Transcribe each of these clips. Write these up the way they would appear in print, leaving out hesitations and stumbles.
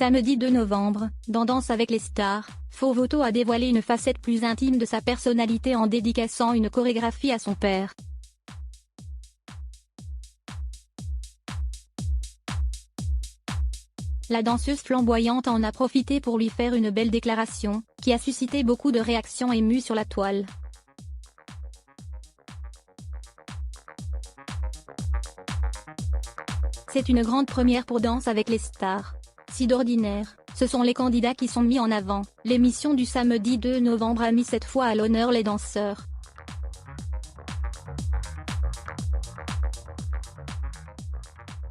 Samedi 2 novembre, dans Danse avec les stars, Fovoto a dévoilé une facette plus intime de sa personnalité en dédicaçant une chorégraphie à son père. La danseuse flamboyante en a profité pour lui faire une belle déclaration, qui a suscité beaucoup de réactions émues sur la toile. C'est une grande première pour Danse avec les stars. Si d'ordinaire, ce sont les candidats qui sont mis en avant, l'émission du samedi 2 novembre a mis cette fois à l'honneur les danseurs.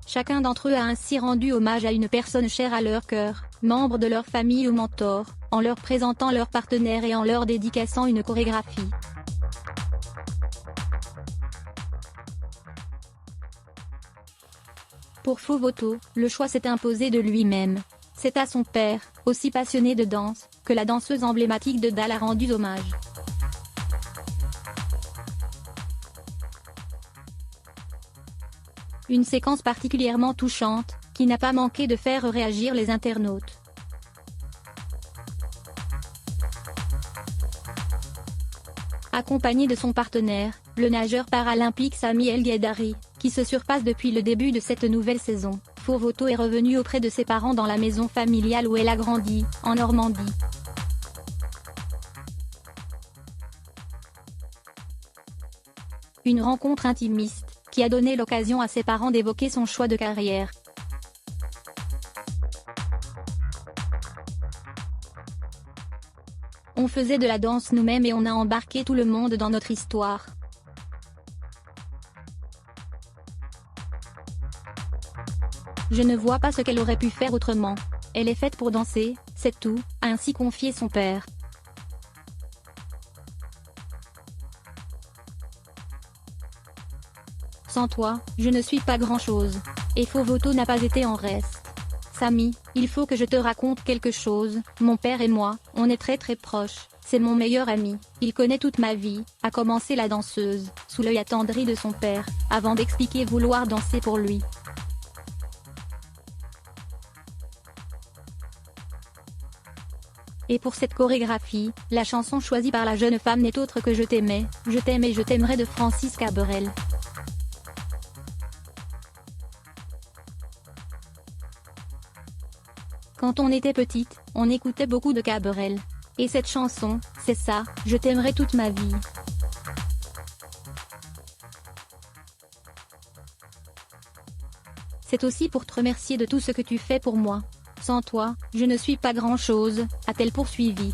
Chacun d'entre eux a ainsi rendu hommage à une personne chère à leur cœur, membre de leur famille ou mentor, en leur présentant leur partenaire et en leur dédicaçant une chorégraphie. Pour Fovoto, le choix s'est imposé de lui-même. C'est à son père, aussi passionné de danse, que la danseuse emblématique de Dal a rendu hommage. Une séquence particulièrement touchante, qui n'a pas manqué de faire réagir les internautes. Accompagné de son partenaire, le nageur paralympique Sami El Guedari, qui se surpasse depuis le début de cette nouvelle saison, Fovoto est revenue auprès de ses parents dans la maison familiale où elle a grandi, en Normandie. Une rencontre intimiste, qui a donné l'occasion à ses parents d'évoquer son choix de carrière. On faisait de la danse nous-mêmes et on a embarqué tout le monde dans notre histoire. Je ne vois pas ce qu'elle aurait pu faire autrement. Elle est faite pour danser, c'est tout, a ainsi confié son père. Sans toi, je ne suis pas grand-chose. Et Fovoto n'a pas été en reste. Sami, il faut que je te raconte quelque chose, mon père et moi, on est très proches, c'est mon meilleur ami, il connaît toute ma vie, a commencé la danseuse, sous l'œil attendri de son père, avant d'expliquer vouloir danser pour lui. Et pour cette chorégraphie, la chanson choisie par la jeune femme n'est autre que Je t'aimais, je t'aime et je t'aimerai de Francis Cabrel. Quand on était petite, on écoutait beaucoup de Cabrel. Et cette chanson, c'est ça, Je t'aimerai toute ma vie. C'est aussi pour te remercier de tout ce que tu fais pour moi. Sans toi, je ne suis pas grand-chose, a-t-elle poursuivi.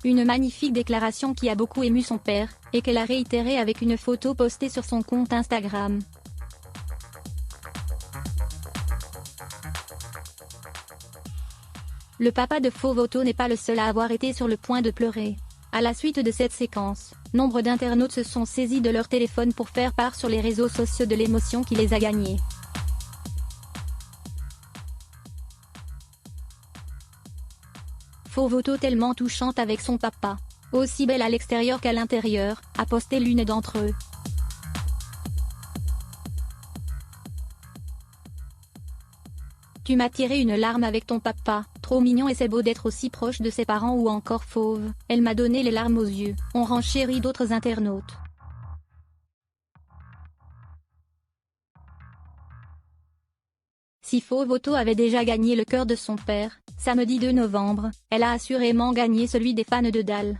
Une magnifique déclaration qui a beaucoup ému son père, et qu'elle a réitérée avec une photo postée sur son compte Instagram. Le papa de Fovoto n'est pas le seul à avoir été sur le point de pleurer. À la suite de cette séquence, nombre d'internautes se sont saisis de leur téléphone pour faire part sur les réseaux sociaux de l'émotion qui les a gagnés. Fovoto tellement touchante avec son papa, aussi belle à l'extérieur qu'à l'intérieur, a posté l'une d'entre eux. Tu m'as tiré une larme avec ton papa, trop mignon et c'est beau d'être aussi proche de ses parents ou encore fauve, elle m'a donné les larmes aux yeux, ont renchéri d'autres internautes. Si Fovoto avait déjà gagné le cœur de son père, samedi 2 novembre, elle a assurément gagné celui des fans de Dal.